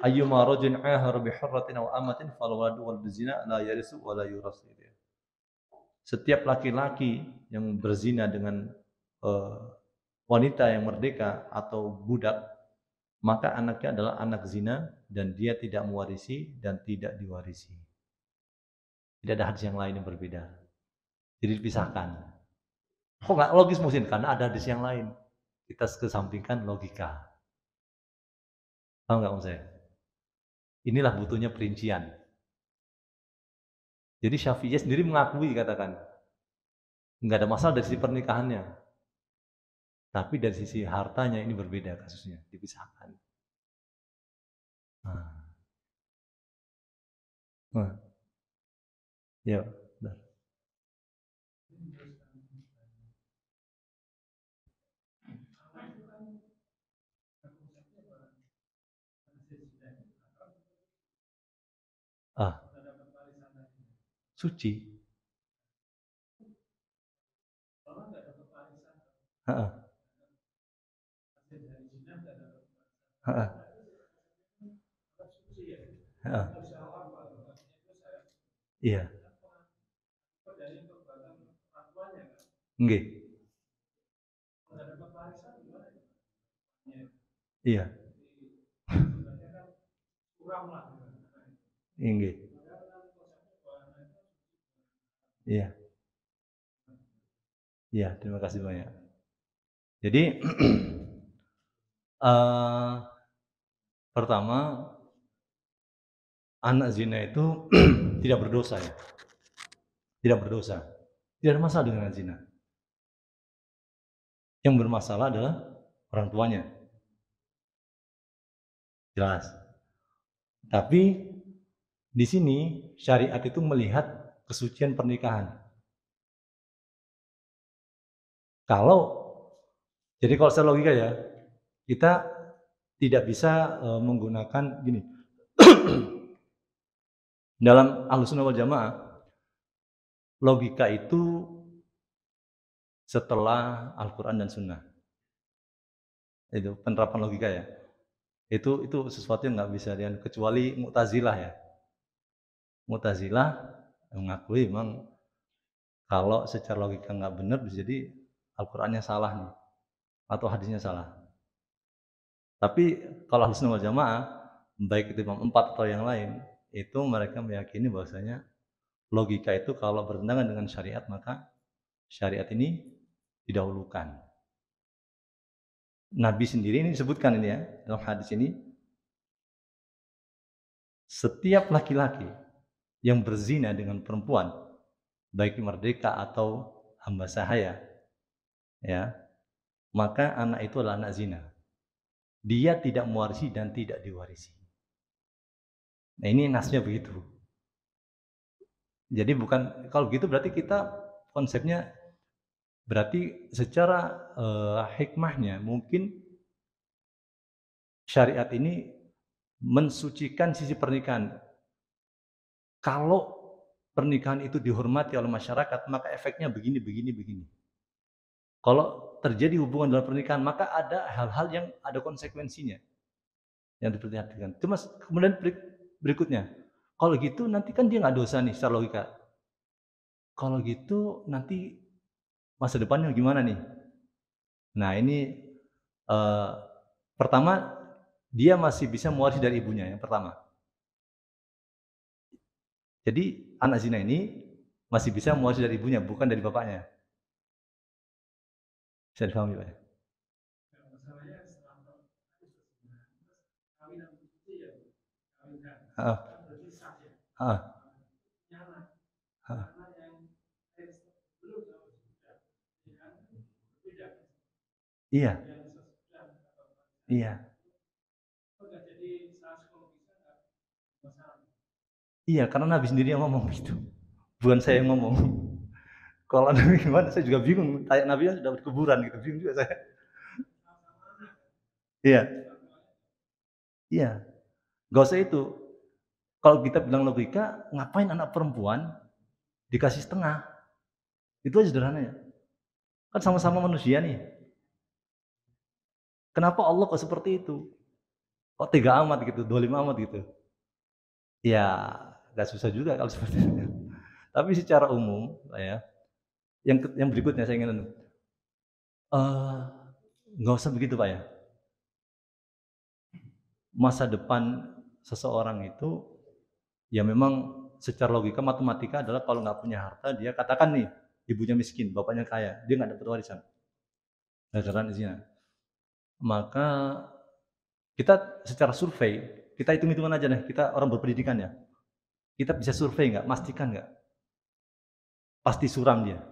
ayyuma rajulin ahara bi hurratin aw amatin fal waladu wal bizina la yarisu wa la yuras. Setiap laki-laki yang berzina dengan wanita yang merdeka atau budak, maka anaknya adalah anak zina dan dia tidak mewarisi dan tidak diwarisi. Tidak ada hadis yang lain yang berbeda. Jadi dipisahkan. Kok nggak logis mungkin? Karena ada hadis yang lain. Kita kesampingkan logika. Tahu nggak maksud saya? Inilah butuhnya perincian. Jadi Syafi'i sendiri mengakui, katakan nggak ada masalah dari sisi pernikahannya, tapi dari sisi hartanya ini berbeda kasusnya, dipisahkan. Nah. Ya, benar. Ah, suci. Heeh, heeh, heeh. Iya, nggih. Iya, nggih. Iya, iya, terima kasih banyak. Jadi pertama, anak zina itu tidak berdosa ya, tidak berdosa. Tidak ada masalah dengan anak zina. Yang bermasalah adalah orang tuanya, jelas. Tapi di sini syariat itu melihat kesucian pernikahan. Kalau jadi kalau secara logika ya, kita tidak bisa menggunakan gini. Dalam Ahlussunnah wal Jamaah, logika itu setelah Al-Quran dan Sunnah. Itu penerapan logika ya. Itu sesuatu yang nggak bisa kecuali Mu'tazilah ya. Mu'tazilah mengakui memang kalau secara logika nggak benar bisa jadi Al-Qur'annya salah nih atau hadisnya salah. Tapi kalau Ahlussunnah wal Jamaah, baik itu Imam 4 atau yang lain, itu mereka meyakini bahwasanya logika itu kalau bertentangan dengan syariat maka syariat ini didahulukan. Nabi sendiri ini disebutkan ini ya dalam hadis ini, setiap laki-laki yang berzina dengan perempuan, baik merdeka atau hamba sahaya, ya, maka anak itu adalah anak zina. Dia tidak mewarisi dan tidak diwarisi. Nah ini nasnya begitu. Jadi bukan, kalau gitu berarti kita konsepnya berarti secara hikmahnya mungkin syariat ini mensucikan sisi pernikahan. Kalau pernikahan itu dihormati oleh masyarakat, maka efeknya begini, begini, begini. Kalau terjadi hubungan dalam pernikahan, maka ada hal-hal yang ada konsekuensinya yang diperhatikan. Cuma kemudian berikutnya, kalau gitu nanti kan dia nggak dosa nih secara logika. Kalau gitu nanti masa depannya gimana nih? Nah ini pertama dia masih bisa mewarisi dari ibunya yang pertama. Jadi anak zina ini masih bisa mewarisi dari ibunya, bukan dari bapaknya. Bisa dipahami Pak? Heeh. Heeh. Heeh. Iya. Iya. Iya, karena Nabi sendiri yang ngomong gitu. Bukan saya yang ngomong. Kalau Nabi gimana saya juga bingung. Tanya Nabi sudah berkuburan gitu, bingung juga saya. Iya. Iya. Gak usah itu. Kalau kita bilang logika, ngapain anak perempuan dikasih setengah? Itu aja sederhananya. Kan sama-sama manusia nih. Kenapa Allah kok seperti itu? Kok tega amat gitu, dolim amat gitu? Ya, gak susah juga kalau seperti itu. Tapi secara umum, ya, yang berikutnya saya ingin nggak usah begitu Pak ya. Masa depan seseorang itu ya memang secara logika matematika adalah kalau nggak punya harta dia katakan nih ibunya miskin, bapaknya kaya, dia nggak dapat warisan. Gara-gara zina. Maka kita secara survei, kita hitung-hitungan aja nih, kita orang berpendidikan ya. Kita bisa survei nggak, pastikan nggak? Pasti suram dia.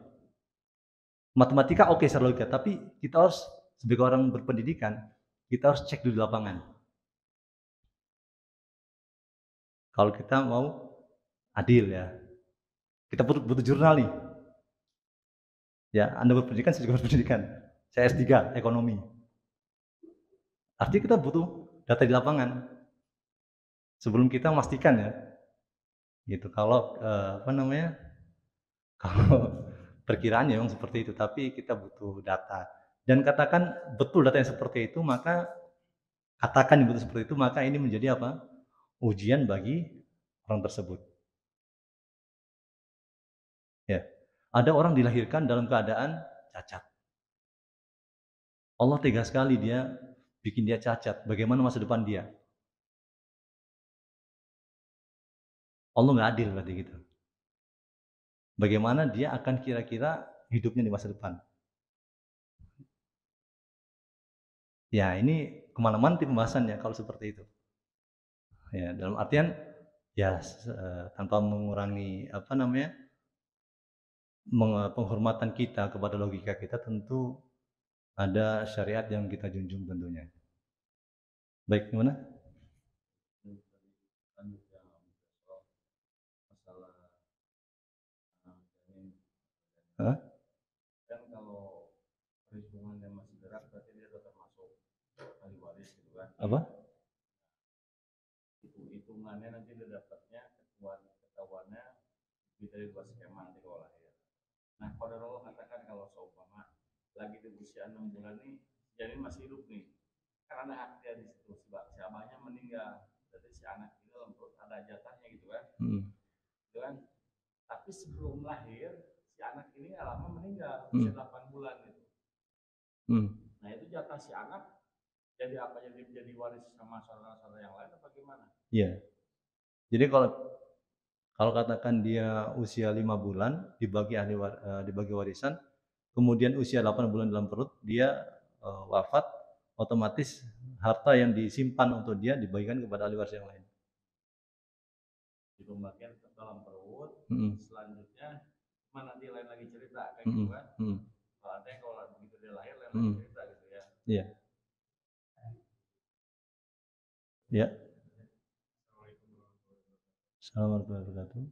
Matematika oke secara logika, tapi kita harus sebagai orang berpendidikan, kita harus cek dulu di lapangan. Kalau kita mau adil ya, kita butuh jurnal nih. Ya, Anda berpendidikan, saya juga berpendidikan. Saya S3, ekonomi. Artinya kita butuh data di lapangan. Sebelum kita memastikan ya. Gitu. Kalau apa namanya? Kalau perkiraannya memang seperti itu, tapi kita butuh data. Dan katakan betul data yang seperti itu, maka katakan betul seperti itu, maka ini menjadi apa? Ujian bagi orang tersebut. Ya. Ada orang dilahirkan dalam keadaan cacat. Allah tega sekali dia bikin dia cacat. Bagaimana masa depan dia? Allah nggak adil berarti gitu. Bagaimana dia akan kira-kira hidupnya di masa depan? Ya ini kemana-mana pembahasannya kalau seperti itu. Ya dalam artian ya tanpa mengurangi apa namanya penghormatan kita kepada logika kita, tentu ada syariat yang kita junjung tentunya. Baik, gimana? Hah? Kan kalau perhitungannya masih berat berarti dia tetap masuk ahli waris gitu kan. Apa? Hitungannya nanti dia dapatnya ketahuannya lebih dari 2 skema nanti kalau lahir. Nah, Qadarullah katakan kalau seumpama lagi di usia 6 bulan nih, janin masih hidup nih. Karena hak dia di situ, si abahnya meninggal. Berarti si anak ini dalam perut ada jatahnya gitu kan. Gitu kan. Tapi sebelum lahir, si anak ini nggak lama meninggal, usia 8 bulan gitu. Nah itu jatah si anak jadi apa, jadi waris sama saudara-saudara yang lain apa gimana? Iya. Jadi kalau katakan dia usia 5 bulan dibagi warisan, kemudian usia 8 bulan dalam perut dia wafat, otomatis harta yang disimpan untuk dia dibagikan kepada ahli waris yang lain. Di pembagian dalam perut, selanjutnya mana nanti lain lagi cerita kayak gitu kan? Kalau ada yang kalau begitu dia lahir lain lagi cerita gitu ya? Iya. Ya. Assalamualaikum warahmatullahi wabarakatuh.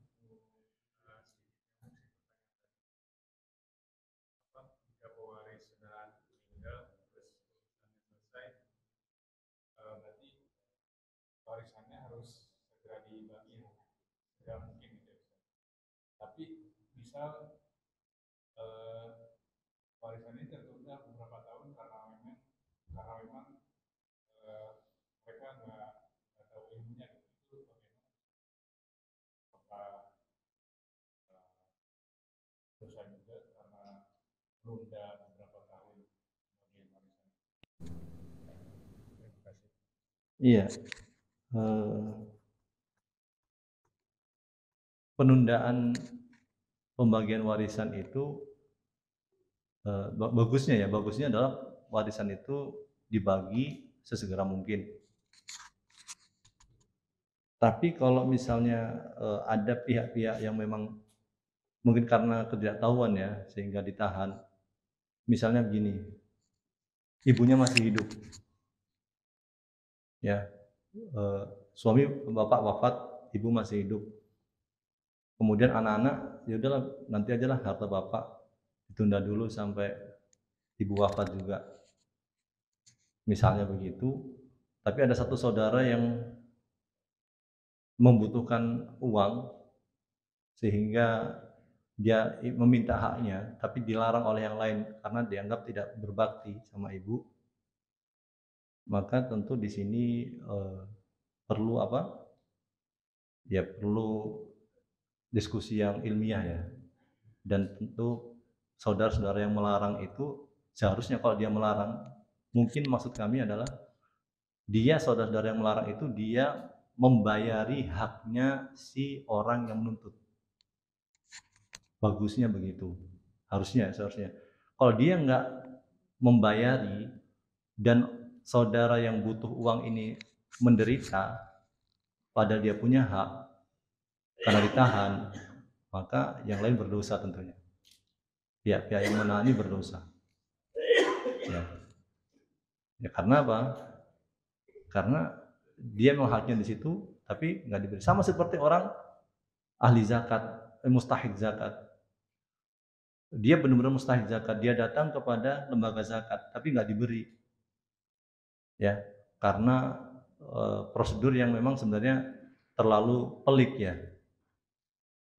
Jika pewaris sudah meninggal terus urusannya selesai, berarti warisannya harus segera dibagi, segera mungkin gitu. Tapi misal warisan ini tertunda beberapa tahun karena memang mereka nggak tahu ilmunya gitu, itu bagaimana? Apa dosa juga karena menunda beberapa tahun bagian warisan? Terima kasih. Iya. Penundaan pembagian warisan itu bagusnya adalah warisan itu dibagi sesegera mungkin. Tapi kalau misalnya ada pihak-pihak yang memang mungkin karena ketidaktahuan ya sehingga ditahan, misalnya begini, ibunya masih hidup, ya suami bapak wafat, ibu masih hidup, kemudian anak-anak ya udahlah nanti ajalah harta bapak ditunda dulu sampai ibu wafat juga, misalnya begitu. Tapi ada satu saudara yang membutuhkan uang sehingga dia meminta haknya, tapi dilarang oleh yang lain karena dianggap tidak berbakti sama ibu, maka tentu di sini perlu apa? Ya perlu diskusi yang ilmiah ya. Dan tentu saudara-saudara yang melarang itu seharusnya kalau dia melarang, mungkin maksud kami adalah dia saudara-saudara yang melarang itu dia membayari haknya si orang yang menuntut. Bagusnya begitu, seharusnya. Kalau dia nggak membayari dan saudara yang butuh uang ini menderita, padahal dia punya hak karena ditahan, maka yang lain berdosa tentunya. Pihak-pihak yang menahan ini berdosa. Ya karena apa? Karena dia memang haknya di situ, tapi nggak diberi. Sama seperti orang ahli zakat, mustahik zakat. Dia benar-benar mustahik zakat, dia datang kepada lembaga zakat tapi nggak diberi, ya karena prosedur yang memang sebenarnya terlalu pelik ya,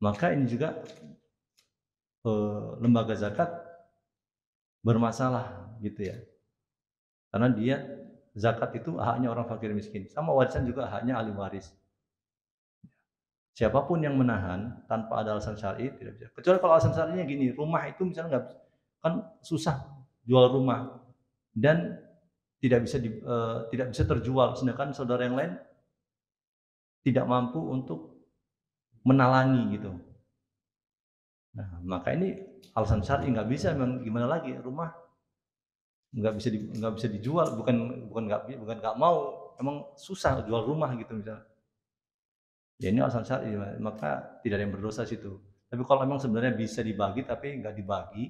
maka ini juga lembaga zakat bermasalah gitu ya. Karena dia zakat itu haknya orang fakir miskin, sama warisan juga haknya ahli waris. Siapapun yang menahan tanpa ada alasan syar'i tidak bisa. Kecuali kalau alasan syar'inya gini, rumah itu misalnya nggak kan susah jual rumah dan tidak bisa terjual, sedangkan saudara yang lain tidak mampu untuk menalangi gitu. Nah, maka ini alasan syar'i nggak bisa, memang gimana lagi, rumah nggak bisa dijual, bukan nggak mau, emang susah jual rumah gitu misalnya. Ya ini alasan syar'i, maka tidak ada yang berdosa situ. Tapi kalau memang sebenarnya bisa dibagi tapi nggak dibagi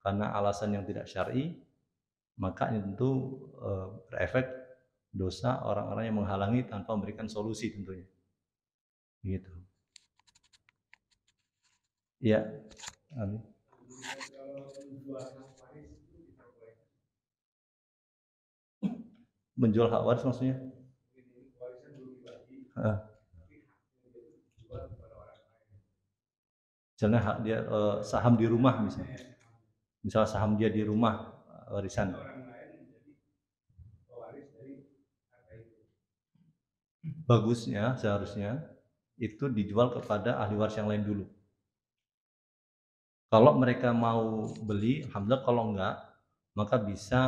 karena alasan yang tidak syar'i, maka ini tentu berefek dosa orang-orang yang menghalangi tanpa memberikan solusi tentunya. Gitu. Ya, amin. Menjual hak waris maksudnya? Misalnya hak dia saham di rumah misalnya. Misal saham dia di rumah warisan. Bagusnya seharusnya itu dijual kepada ahli waris yang lain dulu. Kalau mereka mau beli, alhamdulillah. Kalau enggak, maka bisa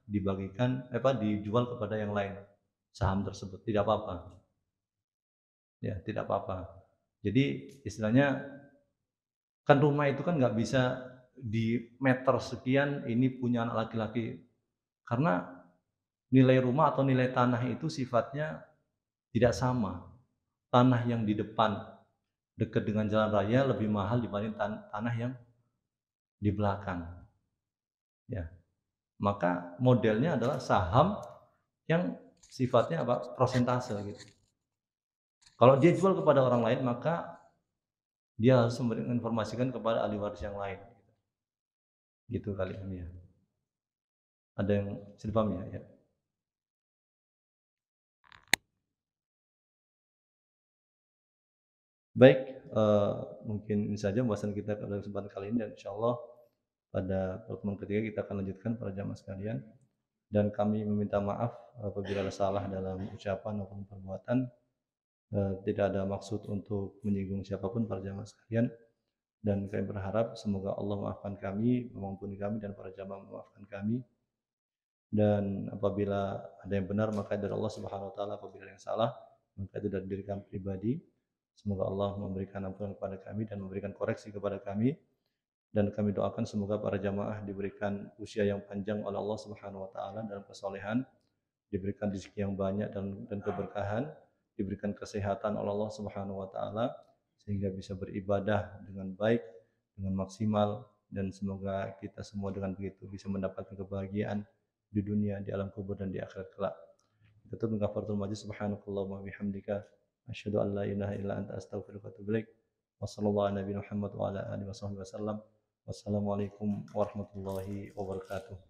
dibagikan dijual kepada yang lain saham tersebut, tidak apa-apa. Ya, tidak apa-apa. Jadi istilahnya kan rumah itu kan nggak bisa di meter sekian ini punya anak laki-laki, karena nilai rumah atau nilai tanah itu sifatnya tidak sama. Tanah yang di depan dekat dengan jalan raya lebih mahal dibanding tanah yang di belakang. Ya, maka modelnya adalah saham yang sifatnya persentase gitu. Kalau dia jual kepada orang lain, maka dia harus menginformasikan kepada ahli waris yang lain. Gitu kali ini ya. Ada yang sudah paham ya? Baik, mungkin ini saja pembahasan kita pada kesempatan kali ini, dan insyaallah pada pertemuan ketiga kita akan lanjutkan para jamaah sekalian. Dan kami meminta maaf apabila ada salah dalam ucapan maupun perbuatan. Tidak ada maksud untuk menyinggung siapapun para jamaah sekalian, dan kami berharap semoga Allah memaafkan kami, mengampuni kami, dan para jamaah memaafkan kami. Dan apabila ada yang benar maka dari Allah Subhanahu wa taala, apabila yang salah maka itu dari diri kami pribadi. Semoga Allah memberikan ampunan kepada kami dan memberikan koreksi kepada kami, dan kami doakan semoga para jamaah diberikan usia yang panjang oleh Allah Subhanahu wa taala dalam kesolehan, diberikan rezeki yang banyak dan keberkahan, diberikan kesehatan oleh Allah Subhanahu wa taala sehingga bisa beribadah dengan baik, dengan maksimal, dan semoga kita semua dengan begitu bisa mendapatkan kebahagiaan di dunia, di alam kubur, dan di akhirat kelak. Kita tutup dengan kafaratul majlis. Subhanakallahumma bihamdika asyhadu an la ilaha illa anta astaghfiruka wa atubu ilaik. Wassallallahu ala nabiyina Muhammad wa ala alihi wasallam. Wassalamualaikum warahmatullahi wabarakatuh.